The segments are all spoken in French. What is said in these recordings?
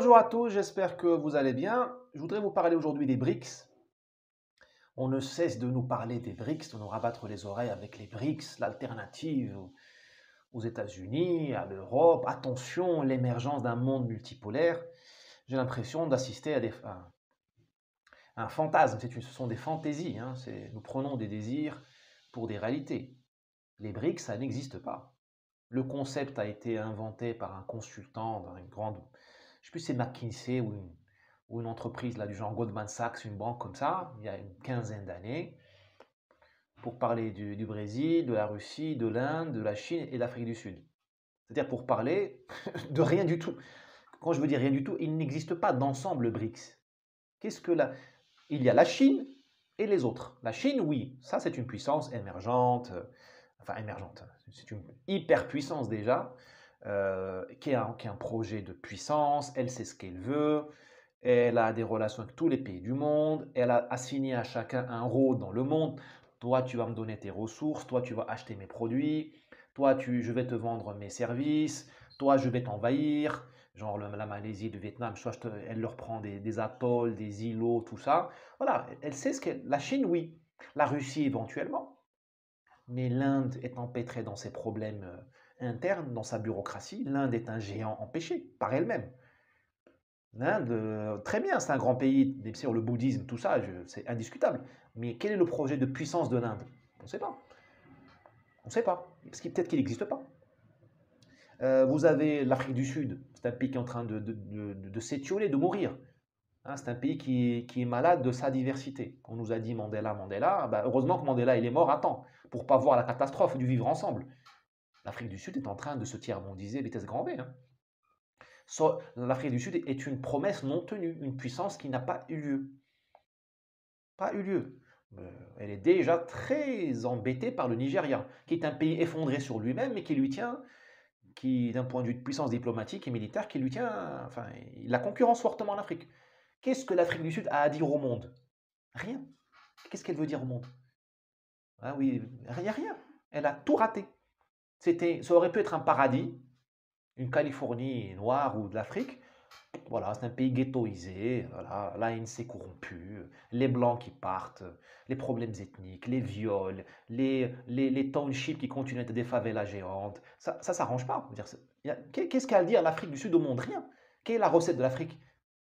Bonjour à tous, j'espère que vous allez bien. Je voudrais vous parler aujourd'hui des BRICS. On ne cesse de nous parler des BRICS, de nous rabattre les oreilles avec les BRICS, l'alternative aux États-Unis, à l'Europe. Attention, l'émergence d'un monde multipolaire. J'ai l'impression d'assister à un fantasme. Ce sont des fantaisies, hein. Nous prenons des désirs pour des réalités. Les BRICS, ça n'existe pas. Le concept a été inventé par un consultant dans une grande, je ne sais plus si c'est McKinsey ou une entreprise là, du genre Goldman Sachs, une banque comme ça, il y a une quinzaine d'années, pour parler du Brésil, de la Russie, de l'Inde, de la Chine et de l'Afrique du Sud. C'est-à-dire pour parler de rien du tout. Quand je veux dire rien du tout, il n'existe pas d'ensemble BRICS. Qu'est-ce que la... Il y a la Chine et les autres. La Chine, oui, ça c'est une puissance émergente, enfin émergente, c'est une hyperpuissance déjà, qui a un projet de puissance, elle sait ce qu'elle veut, elle a des relations avec tous les pays du monde, elle a assigné à chacun un rôle dans le monde. Toi, tu vas me donner tes ressources, toi, tu vas acheter mes produits, toi, je vais te vendre mes services, toi, je vais t'envahir, genre la Malaisie, le Vietnam, elle leur prend des atolls, des îlots, tout ça. Voilà, elle sait ce qu'elle... La Chine, oui. La Russie, éventuellement. Mais l'Inde est empêtrée dans ses problèmes internes, dans sa bureaucratie. L'Inde est un géant empêché par elle-même. L'Inde, très bien, c'est un grand pays, même si sur le bouddhisme, tout ça, c'est indiscutable. Mais quel est le projet de puissance de l'Inde? On ne sait pas. On ne sait pas. Parce que peut-être qu'il n'existe pas. Vous avez l'Afrique du Sud, c'est un pays qui est en train de s'étioler, de mourir. Hein, c'est un pays qui est malade de sa diversité. On nous a dit Mandela, Mandela. Bah, heureusement que Mandela il est mort à temps pour pas voir la catastrophe du vivre ensemble. L'Afrique du Sud est en train de se tiers-mondiser vitesse grand V. Hein. L'Afrique du Sud est une promesse non tenue, une puissance qui n'a pas eu lieu. Pas eu lieu. Elle est déjà très embêtée par le Nigeria, qui est un pays effondré sur lui-même, mais qui lui tient, qui, d'un point de vue de puissance diplomatique et militaire, qui lui tient, enfin, la concurrence fortement en Afrique. Qu'est-ce que l'Afrique du Sud a à dire au monde? Rien. Qu'est-ce qu'elle veut dire au monde? Ah oui, il n'y a rien. Elle a tout raté. Ça aurait pu être un paradis, une Californie noire ou de l'Afrique. Voilà, c'est un pays ghettoisé, voilà, l'ANC corrompu, les blancs qui partent, les problèmes ethniques, les viols, les townships qui continuent à être des favelas géantes. Ça s'arrange pas. Qu'est-ce qu'a à dire l'Afrique du Sud au monde? Rien. Quelle est la recette de l'Afrique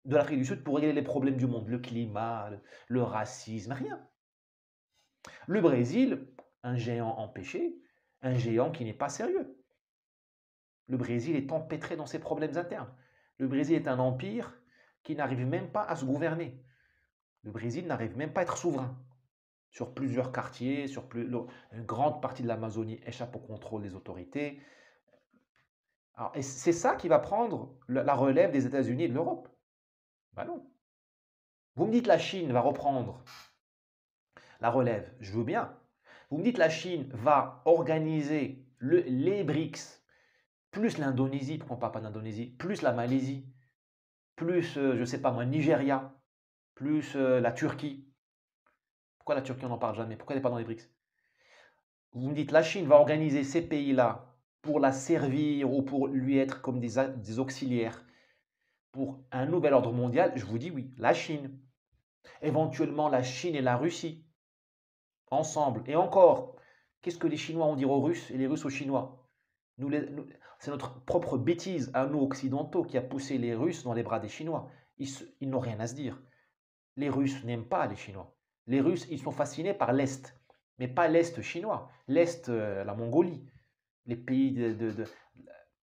du Sud pour régler les problèmes du monde? Le climat, le racisme, rien. Le Brésil, un géant empêché, un géant qui n'est pas sérieux. Le Brésil est empêtré dans ses problèmes internes. Le Brésil est un empire qui n'arrive même pas à se gouverner. Le Brésil n'arrive même pas à être souverain. Sur plusieurs quartiers, une grande partie de l'Amazonie échappe au contrôle des autorités. Alors, et c'est ça qui va prendre la relève des États-Unis et de l'Europe. Ben non. Vous me dites la Chine va reprendre la relève, je veux bien. Vous me dites la Chine va organiser les BRICS, plus l'Indonésie, pourquoi on ne parle pas d'Indonésie, plus la Malaisie, plus, je ne sais pas moi, Nigeria, plus la Turquie. Pourquoi la Turquie, on n'en parle jamais? Pourquoi elle n'est pas dans les BRICS? Vous me dites la Chine va organiser ces pays-là pour la servir ou pour lui être comme des auxiliaires pour un nouvel ordre mondial, je vous dis oui, la Chine. Éventuellement la Chine et la Russie, ensemble. Et encore, qu'est-ce que les Chinois vont dire aux Russes et les Russes aux Chinois? C'est notre propre bêtise à nous occidentaux qui a poussé les Russes dans les bras des Chinois. Ils n'ont rien à se dire. Les Russes n'aiment pas les Chinois. Les Russes, ils sont fascinés par l'Est, mais pas l'Est chinois. L'Est, la Mongolie, les pays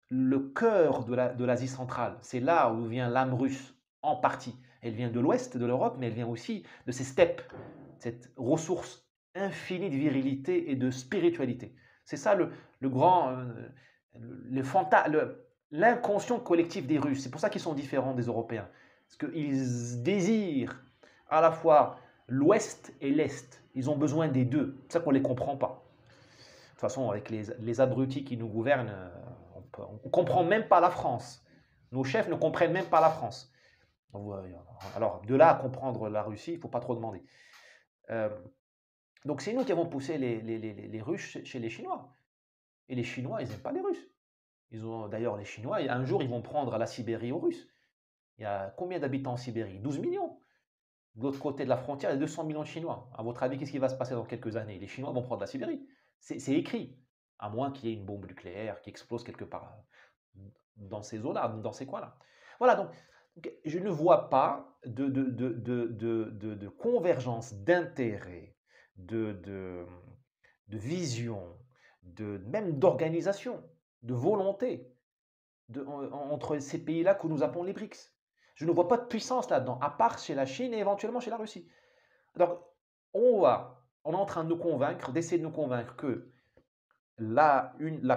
le cœur de l'Asie centrale. C'est là où vient l'âme russe, en partie. Elle vient de l'Ouest de l'Europe, mais elle vient aussi de ces steppes, cette ressource infinie de virilité et de spiritualité. C'est ça le grand, l'inconscient collectif des Russes. C'est pour ça qu'ils sont différents des Européens. Parce qu'ils désirent à la fois l'Ouest et l'Est. Ils ont besoin des deux. C'est pour ça qu'on ne les comprend pas. De toute façon, avec les abrutis qui nous gouvernent, on ne comprend même pas la France. Nos chefs ne comprennent même pas la France. Alors, de là à comprendre la Russie, il ne faut pas trop demander. Donc, c'est nous qui avons poussé les Russes chez les Chinois. Et les Chinois, ils n'aiment pas les Russes. D'ailleurs, les Chinois, un jour, ils vont prendre la Sibérie aux Russes. Il y a combien d'habitants en Sibérie? 12 millions. De l'autre côté de la frontière, il y a 200 millions de Chinois. À votre avis, qu'est-ce qui va se passer dans quelques années? Les Chinois vont prendre la Sibérie. C'est écrit. À moins qu'il y ait une bombe nucléaire qui explose quelque part dans ces eaux-là, dans ces coins-là. Voilà, donc je ne vois pas de convergence d'intérêts, de vision, même d'organisation, de volonté entre ces pays-là que nous appelons les BRICS. Je ne vois pas de puissance là-dedans, à part chez la Chine et éventuellement chez la Russie. Donc, on est en train de nous convaincre, d'essayer de nous convaincre que la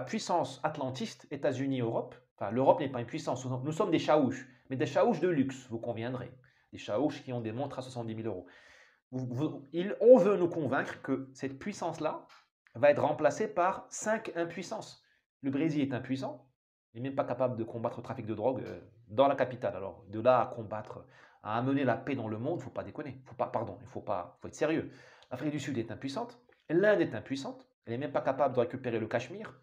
puissance atlantiste, États-Unis, Europe, enfin l'Europe n'est pas une puissance, nous sommes des chaouches, mais des chaouches de luxe, vous conviendrez. Des chaouches qui ont des montres à 70 000 euros. On veut nous convaincre que cette puissance-là va être remplacée par 5 impuissances. Le Brésil est impuissant, il n'est même pas capable de combattre le trafic de drogue dans la capitale. Alors, de là à combattre, à amener la paix dans le monde, il ne faut pas déconner. Il faut être sérieux. L'Afrique du Sud est impuissante, l'Inde est impuissante, elle n'est même pas capable de récupérer le Cachemire.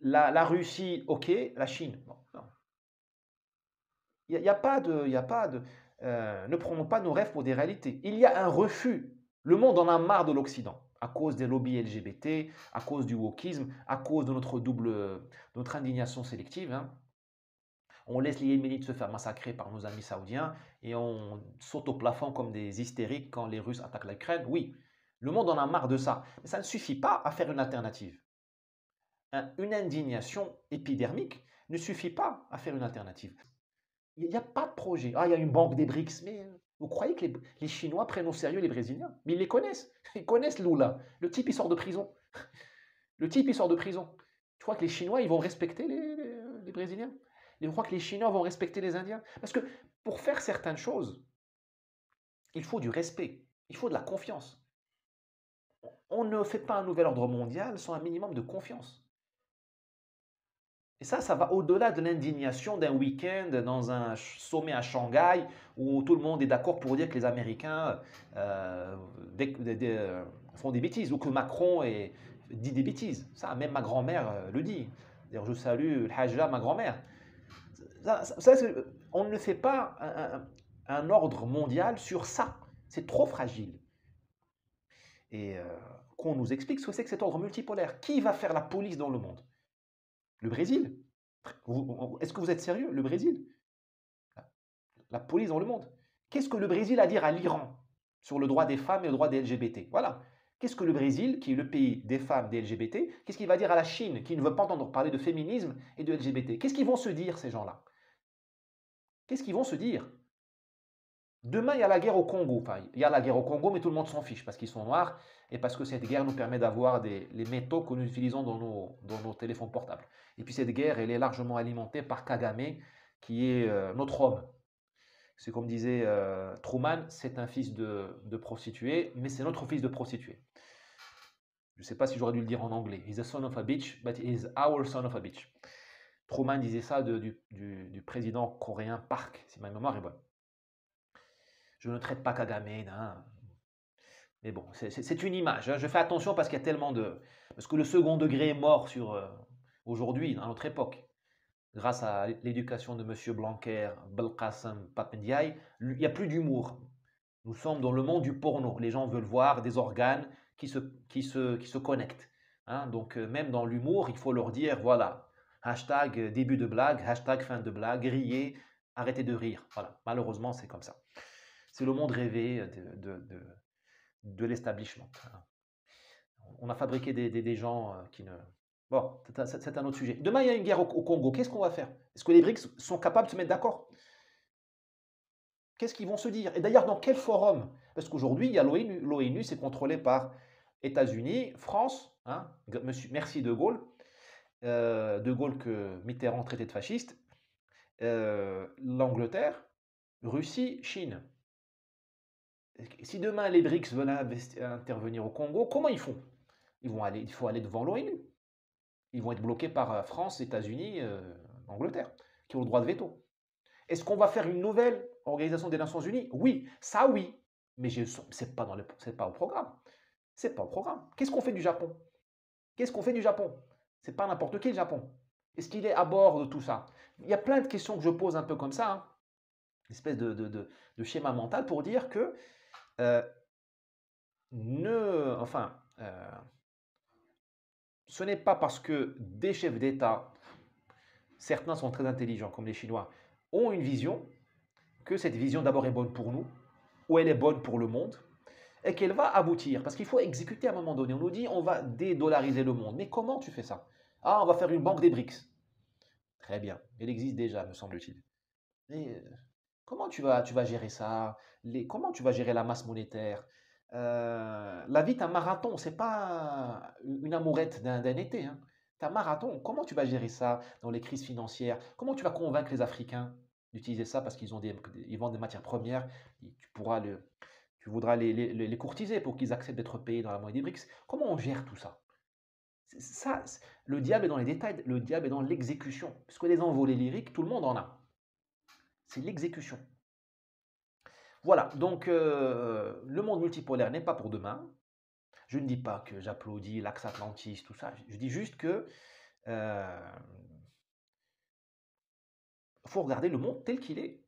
La Russie, ok, la Chine, non. Il n'y a pas de... ne prenons pas nos rêves pour des réalités. Il y a un refus. Le monde en a marre de l'Occident, à cause des lobbies LGBT, à cause du wokisme, à cause de notre indignation sélective. Hein. On laisse les Yéménites se faire massacrer par nos amis saoudiens et on saute au plafond comme des hystériques quand les Russes attaquent l'Ukraine. Oui, le monde en a marre de ça. Mais ça ne suffit pas à faire une alternative. Une indignation épidermique ne suffit pas à faire une alternative. Il n'y a pas de projet. Ah, il y a une banque des BRICS. Mais vous croyez que les Chinois prennent au sérieux les Brésiliens? Mais ils les connaissent. Ils connaissent Lula. Le type, il sort de prison. Le type, il sort de prison. Tu crois que les Chinois, ils vont respecter les Brésiliens? Je crois que les Chinois vont respecter les Indiens? Parce que pour faire certaines choses, il faut du respect. Il faut de la confiance. On ne fait pas un nouvel ordre mondial sans un minimum de confiance. Et ça va au-delà de l'indignation d'un week-end dans un sommet à Shanghai où tout le monde est d'accord pour dire que les Américains font des bêtises ou que Macron dit des bêtises. Ça, même ma grand-mère le dit. D'ailleurs, je salue le Hajja, ma grand-mère. On ne fait pas un ordre mondial sur ça. C'est trop fragile. Et qu'on nous explique ce que c'est que cet ordre multipolaire. Qui va faire la police dans le monde? Le Brésil? Est-ce que vous êtes sérieux? Le Brésil? La police dans le monde. Qu'est-ce que le Brésil a à dire à l'Iran sur le droit des femmes et le droit des LGBT? Voilà. Qu'est-ce que le Brésil, qui est le pays des femmes des LGBT, qu'est-ce qu'il va dire à la Chine, qui ne veut pas entendre parler de féminisme et de LGBT? Qu'est-ce qu'ils vont se dire, ces gens-là? Qu'est-ce qu'ils vont se dire? Demain, il y a la guerre au Congo. Enfin, il y a la guerre au Congo, mais tout le monde s'en fiche parce qu'ils sont noirs et parce que cette guerre nous permet d'avoir les métaux que nous utilisons dans nos téléphones portables. Et puis cette guerre, elle est largement alimentée par Kagame, qui est notre homme. C'est comme disait Truman, c'est un fils de prostituée, mais c'est notre fils de prostituée. Je ne sais pas si j'aurais dû le dire en anglais. He's a son of a bitch, but he's our son of a bitch. Truman disait ça du président coréen Park, si ma mémoire est bonne. Je ne traite pas Kagame, hein. Mais bon, c'est une image. Hein. Je fais attention parce qu'il y a tellement de... Parce que le second degré est mort aujourd'hui, à notre époque. Grâce à l'éducation de M. Blanquer, Belkacem, Papendiaï, il n'y a plus d'humour. Nous sommes dans le monde du porno. Les gens veulent voir des organes qui se connectent. Hein. Donc, même dans l'humour, il faut leur dire, voilà, hashtag début de blague, hashtag fin de blague, riez, arrêtez de rire. Voilà, malheureusement, c'est comme ça. C'est le monde rêvé de l'establishment. On a fabriqué des gens qui ne... Bon, c'est un autre sujet. Demain, il y a une guerre au Congo. Qu'est-ce qu'on va faire? Est-ce que les BRICS sont capables de se mettre d'accord? Qu'est-ce qu'ils vont se dire? Et d'ailleurs, dans quel forum? Parce qu'aujourd'hui, il y a l'ONU. L'ONU, c'est contrôlé par États-Unis, France, hein, merci De Gaulle. De Gaulle que Mitterrand traitait de fasciste. L'Angleterre, Russie, Chine. Si demain les BRICS veulent intervenir au Congo, comment ils font? Il faut aller devant l'ONU. Ils vont être bloqués par France, États-Unis, Angleterre, qui ont le droit de veto. Est-ce qu'on va faire une nouvelle organisation des Nations Unies? Oui, ça oui, mais ce n'est pas au programme. C'est pas au programme. Qu'est-ce qu'on fait du Japon? Qu'est-ce qu'on fait du Japon? C'est pas n'importe qui le Japon. Est-ce qu'il est à bord de tout ça? Il y a plein de questions que je pose un peu comme ça, hein, une espèce de schéma mental pour dire que euh, enfin, ce n'est pas parce que des chefs d'État, certains sont très intelligents comme les Chinois, ont une vision, que cette vision d'abord est bonne pour nous, ou elle est bonne pour le monde, et qu'elle va aboutir. Parce qu'il faut exécuter à un moment donné. On nous dit on va dédollariser le monde. Mais comment tu fais ça? Ah, on va faire une banque des BRICS. Très bien, elle existe déjà, me semble-t-il. Mais comment tu vas gérer ça? Comment tu vas gérer la masse monétaire? La vie, c'est un marathon, c'est pas une amourette d'un été, hein. C'est un marathon. Comment tu vas gérer ça dans les crises financières? Comment tu vas convaincre les Africains d'utiliser ça parce ils vendent des matières premières? Tu voudras les courtiser pour qu'ils acceptent d'être payés dans la monnaie des BRICS. Comment on gère tout ça? Le diable est dans les détails, le diable est dans l'exécution. Parce que les envolées lyriques, tout le monde en a. C'est l'exécution. Voilà, donc le monde multipolaire n'est pas pour demain. Je ne dis pas que j'applaudis l'Axe Atlantis, tout ça. Je dis juste que faut regarder le monde tel qu'il est.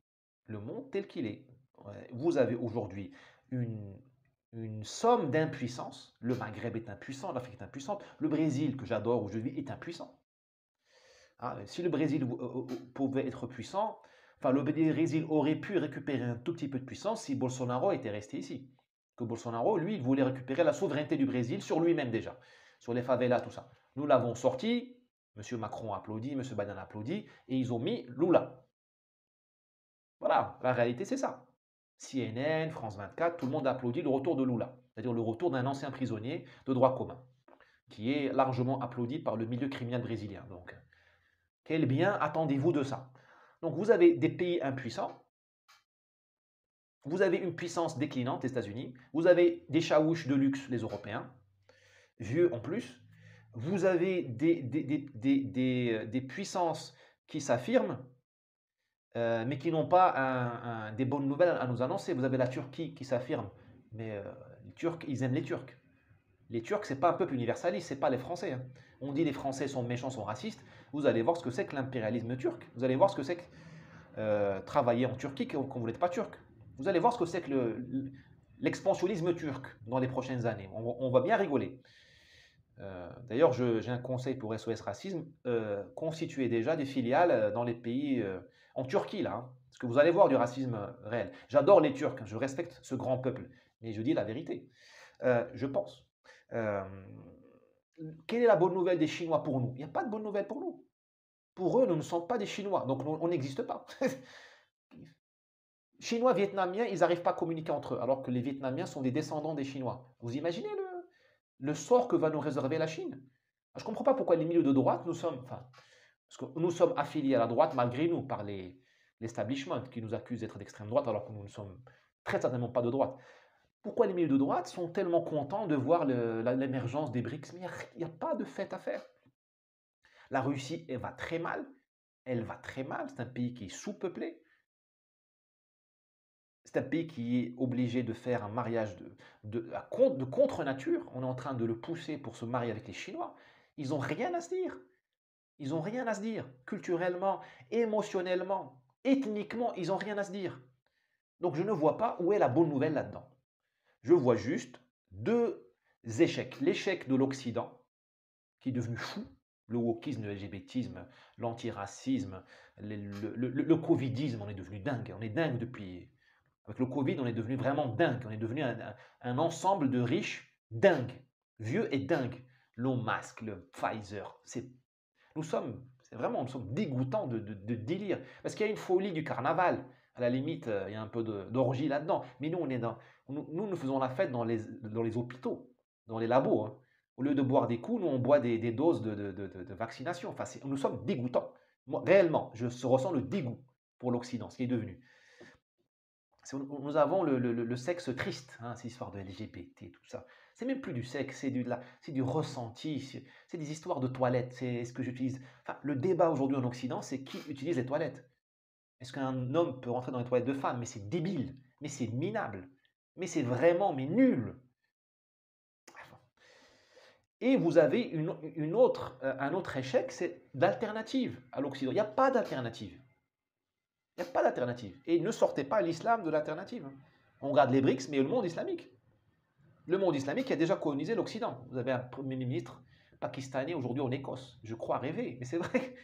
Le monde tel qu'il est. Ouais, vous avez aujourd'hui une, une somme d'impuissance. Le Maghreb est impuissant, l'Afrique est impuissante. Le Brésil, que j'adore, où je vis, est impuissant. Ah, si le Brésil pouvait être puissant, enfin le Brésil aurait pu récupérer un tout petit peu de puissance si Bolsonaro était resté ici. Que Bolsonaro, lui, il voulait récupérer la souveraineté du Brésil sur lui-même déjà, sur les favelas, tout ça. Nous l'avons sorti, M. Macron a applaudi, M. Biden a applaudi, et ils ont mis Lula. Voilà, la réalité c'est ça. CNN, France 24, tout le monde a applaudi le retour de Lula, c'est-à-dire le retour d'un ancien prisonnier de droit commun, qui est largement applaudi par le milieu criminel brésilien. Donc, quel bien attendez-vous de ça? Donc vous avez des pays impuissants, vous avez une puissance déclinante, les États-Unis, vous avez des chaouches de luxe, les Européens, vieux en plus, vous avez des puissances qui s'affirment, mais qui n'ont pas des bonnes nouvelles à nous annoncer. Vous avez la Turquie qui s'affirme, mais les Turcs, ils aiment les Turcs. Les Turcs, c'est pas un peuple universaliste, c'est pas les Français, hein. On dit les Français sont méchants, sont racistes. Vous allez voir ce que c'est que l'impérialisme turc. Vous allez voir ce que c'est que travailler en Turquie quand vous n'êtes pas turc. Vous allez voir ce que c'est que l'expansionnisme turc dans les prochaines années. On va bien rigoler. D'ailleurs, j'ai un conseil pour SOS Racisme. Constituez déjà des filiales dans les pays, en Turquie, là, hein, parce que vous allez voir du racisme réel. J'adore les Turcs, je respecte ce grand peuple, mais je dis la vérité. Je pense. Euh, Quelle est la bonne nouvelle des Chinois pour nous? Il n'y a pas de bonne nouvelle pour nous. Pour eux, nous ne sommes pas des Chinois, donc on n'existe pas. Chinois, Vietnamiens, ils n'arrivent pas à communiquer entre eux, alors que les Vietnamiens sont des descendants des Chinois. Vous imaginez le sort que va nous réserver la Chine? Je ne comprends pas pourquoi les milieux de droite, parce que nous sommes affiliés à la droite malgré nous par l'establishment qui nous accuse d'être d'extrême droite alors que nous ne sommes très certainement pas de droite. Pourquoi les milieux de droite sont tellement contents de voir l'émergence des BRICS? Mais il n'y a pas de fait à faire. La Russie, elle va très mal. Elle va très mal. C'est un pays qui est sous-peuplé. C'est un pays qui est obligé de faire un mariage de contre-nature. On est en train de le pousser pour se marier avec les Chinois. Ils n'ont rien à se dire. Ils n'ont rien à se dire. Culturellement, émotionnellement, ethniquement, ils n'ont rien à se dire. Donc je ne vois pas où est la bonne nouvelle là-dedans. Je vois juste deux échecs. L'échec de l'Occident, qui est devenu fou, le wokisme, le LGBTisme, l'antiracisme, le covidisme, on est devenu dingue. On est dingue depuis. Avec le Covid, on est devenu vraiment dingue. On est devenu un ensemble de riches dingues, vieux et dingues. Elon Musk, le Pfizer, nous sommes dégoûtants de délire. Parce qu'il y a une folie du carnaval. À la limite, il y a un peu d'orgie là-dedans. Mais nous, nous faisons la fête dans les hôpitaux, dans les labos, hein. Au lieu de boire des coups, nous, on boit des doses de vaccination. Enfin, nous sommes dégoûtants. Moi, réellement, je ressens le dégoût pour l'Occident, ce qui est devenu. Nous avons le sexe triste, hein, cette histoire de LGBT, tout ça. C'est même plus du sexe, c'est du ressenti, c'est des histoires de toilettes, c'est ce que j'utilise. Enfin, le débat aujourd'hui en Occident, c'est qui utilise les toilettes. Est-ce qu'un homme peut rentrer dans les toilettes de femmes? Mais c'est débile, mais c'est minable, mais c'est vraiment, mais nul. Et vous avez un autre échec, c'est d'alternative à l'Occident. Il n'y a pas d'alternative. Il n'y a pas d'alternative. Et ne sortez pas l'islam de l'alternative, hein. On regarde les BRICS, mais le monde islamique. Le monde islamique a déjà colonisé l'Occident. Vous avez un premier ministre pakistanais aujourd'hui en Écosse. Je crois rêver, mais c'est vrai.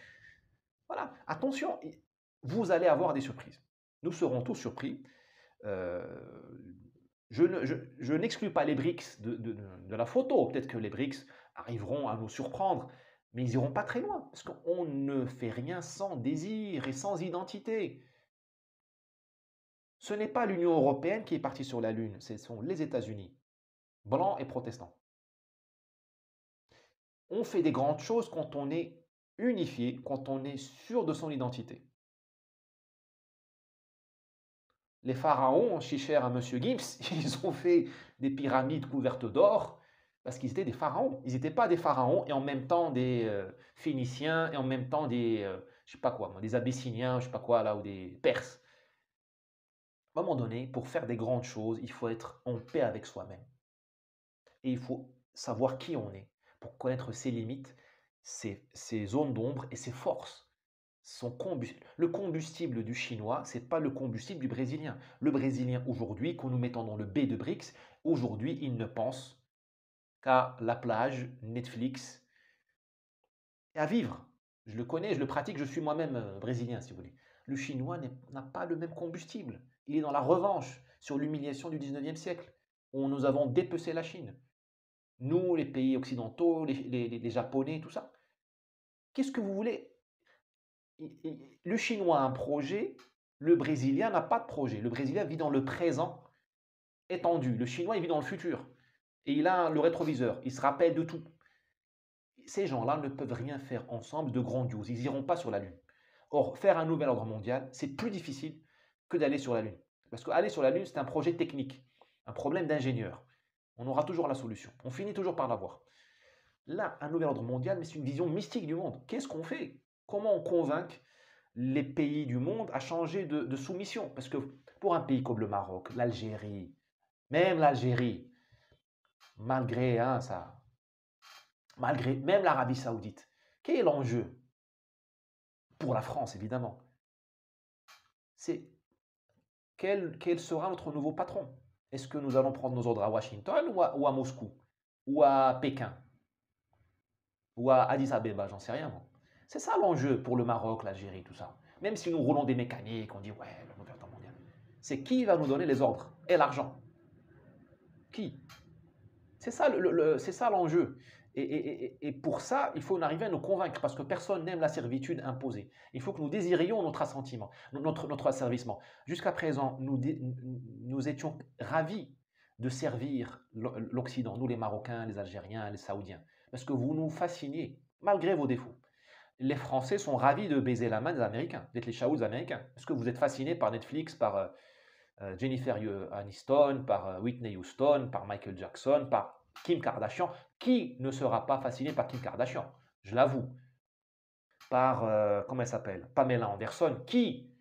Voilà, attention, vous allez avoir des surprises. Nous serons tous surpris. Euh, je n'exclus pas les BRICS de la photo. Peut-être que les BRICS arriveront à nous surprendre, mais ils n'iront pas très loin, parce qu'on ne fait rien sans désir et sans identité. Ce n'est pas l'Union européenne qui est partie sur la Lune, ce sont les États-Unis, blancs et protestants. On fait des grandes choses quand on est unifié, quand on est sûr de son identité. Les pharaons, si chers à M. Gibbs, ils ont fait des pyramides couvertes d'or parce qu'ils étaient des pharaons. Ils n'étaient pas des pharaons et en même temps des Phéniciens et en même temps des, je sais pas quoi, des Abyssiniens, je sais pas quoi là, ou des Perses. À un moment donné, pour faire des grandes choses, il faut être en paix avec soi-même. Et il faut savoir qui on est pour connaître ses limites, ses zones d'ombre et ses forces. Le combustible du chinois, ce n'est pas le combustible du brésilien. Le brésilien aujourd'hui, qu'on nous mettons dans le B de BRICS, aujourd'hui, il ne pense qu'à la plage, Netflix et à vivre. Je le connais, je le pratique, je suis moi-même brésilien, si vous voulez. Le chinois n'a pas le même combustible. Il est dans la revanche sur l'humiliation du 19e siècle, où nous avons dépecé la Chine. Nous, les pays occidentaux, les Japonais, tout ça. Qu'est-ce que vous voulez? Le Chinois a un projet, le Brésilien n'a pas de projet. Le Brésilien vit dans le présent étendu. Le Chinois, il vit dans le futur. Et il a le rétroviseur. Il se rappelle de tout. Ces gens-là ne peuvent rien faire ensemble de grandiose. Ils n'iront pas sur la Lune. Or, faire un nouvel ordre mondial, c'est plus difficile que d'aller sur la Lune. Parce qu'aller sur la Lune, c'est un projet technique, un problème d'ingénieur. On aura toujours la solution. On finit toujours par l'avoir. Là, un nouvel ordre mondial, mais c'est une vision mystique du monde. Qu'est-ce qu'on fait? Comment on convainc les pays du monde à changer de soumission? Parce que pour un pays comme le Maroc, l'Algérie, même l'Algérie, malgré ça, malgré même l'Arabie Saoudite, quel est l'enjeu? Pour la France, évidemment, c'est quel sera notre nouveau patron? Est-ce que nous allons prendre nos ordres à Washington ou à Moscou? Ou à Pékin? Ou à Addis Abeba? J'en sais rien, moi. C'est ça l'enjeu pour le Maroc, l'Algérie, tout ça. Même si nous roulons des mécaniques, on dit ouais, le nouvel ordre mondial. C'est qui va nous donner les ordres et l'argent? Qui? C'est ça c'est ça l'enjeu. Et pour ça, il faut arriver à nous convaincre, parce que personne n'aime la servitude imposée. Il faut que nous désirions notre assentiment, notre asservissement. Jusqu'à présent, nous étions ravis de servir l'Occident, nous les Marocains, les Algériens, les Saoudiens, parce que vous nous fasciniez, malgré vos défauts. Les Français sont ravis de baiser la main des Américains, d'être les chaouts américains. Est-ce que vous êtes fascinés par Netflix, par Jennifer Aniston, par Whitney Houston, par Michael Jackson, par Kim Kardashian? Qui ne sera pas fasciné par Kim Kardashian? Je l'avoue. Par, comment elle s'appelle? Pamela Anderson. Qui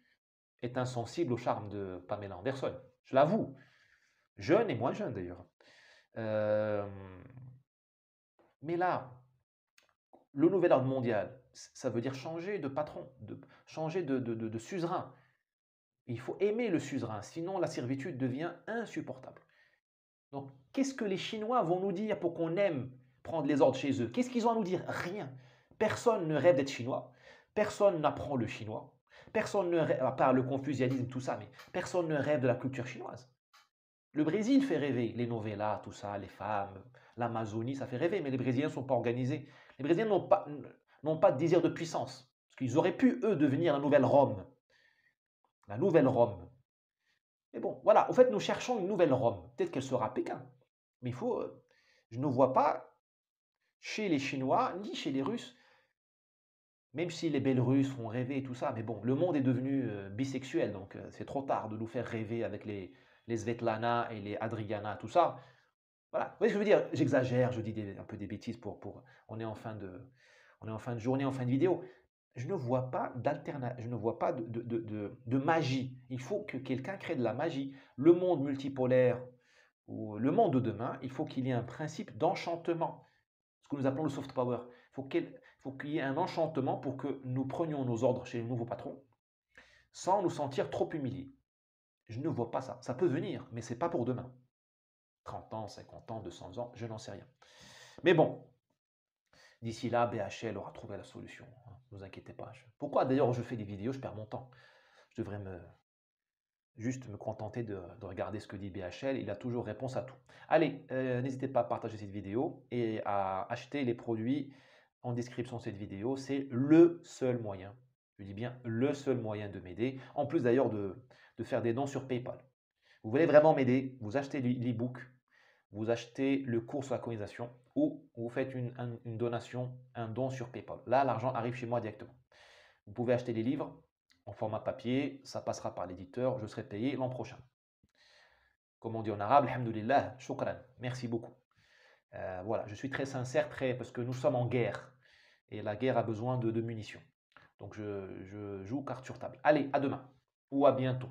est insensible au charme de Pamela Anderson? Je l'avoue. Jeune et moins jeune d'ailleurs. Mais là, le nouvel ordre mondial, ça veut dire changer de patron, changer de suzerain. Il faut aimer le suzerain, sinon la servitude devient insupportable. Donc, qu'est-ce que les Chinois vont nous dire pour qu'on aime prendre les ordres chez eux? Qu'est-ce qu'ils ont à nous dire? Rien. Personne ne rêve d'être chinois. Personne n'apprend le chinois. Personne ne rêve, à part le confucianisme, tout ça, mais personne ne rêve de la culture chinoise. Le Brésil fait rêver, les novellas, tout ça, les femmes, l'Amazonie, ça fait rêver, mais les Brésiliens ne sont pas organisés. Les Brésiliens n'ont pas de désir de puissance. Parce qu'ils auraient pu, eux, devenir la nouvelle Rome. La nouvelle Rome. Mais bon, voilà, en fait, nous cherchons une nouvelle Rome. Peut-être qu'elle sera Pékin. Mais je ne vois pas chez les Chinois, ni chez les Russes, même si les belles Russes font rêver et tout ça, mais bon, le monde est devenu bisexuel, donc c'est trop tard de nous faire rêver avec les Svetlana et les Adriana, tout ça. Voilà, vous voyez ce que je veux dire? J'exagère, je dis un peu des bêtises on est en fin de journée, en fin de vidéo. Je ne vois pas je ne vois pas de magie. Il faut que quelqu'un crée de la magie. Le monde multipolaire ou le monde de demain, il faut qu'il y ait un principe d'enchantement. ce que nous appelons le soft power. Faut qu'il y ait un enchantement pour que nous prenions nos ordres chez les nouveaux patrons sans nous sentir trop humiliés. Je ne vois pas ça. Ça peut venir, mais ce n'est pas pour demain. 30 ans, 50 ans, 200 ans, je n'en sais rien. Mais bon, d'ici là, BHL aura trouvé la solution. Ne vous inquiétez pas. Pourquoi d'ailleurs je fais des vidéos, je perds mon temps. Je devrais juste me contenter de regarder ce que dit BHL. Il a toujours réponse à tout. Allez, n'hésitez pas à partager cette vidéo et à acheter les produits en description de cette vidéo. C'est le seul moyen, je dis bien le seul moyen de m'aider. En plus d'ailleurs de faire des dons sur PayPal. Vous voulez vraiment m'aider, vous achetez l'e-book, vous achetez le cours sur la colonisation ou vous faites une donation, un don sur PayPal. Là, l'argent arrive chez moi directement. Vous pouvez acheter les livres en format papier, ça passera par l'éditeur, je serai payé l'an prochain. Comme on dit en arabe, alhamdoulilah, shukran, merci beaucoup. Voilà, je suis très sincère, parce que nous sommes en guerre et la guerre a besoin de munitions. Donc je joue carte sur table. Allez, à demain ou à bientôt.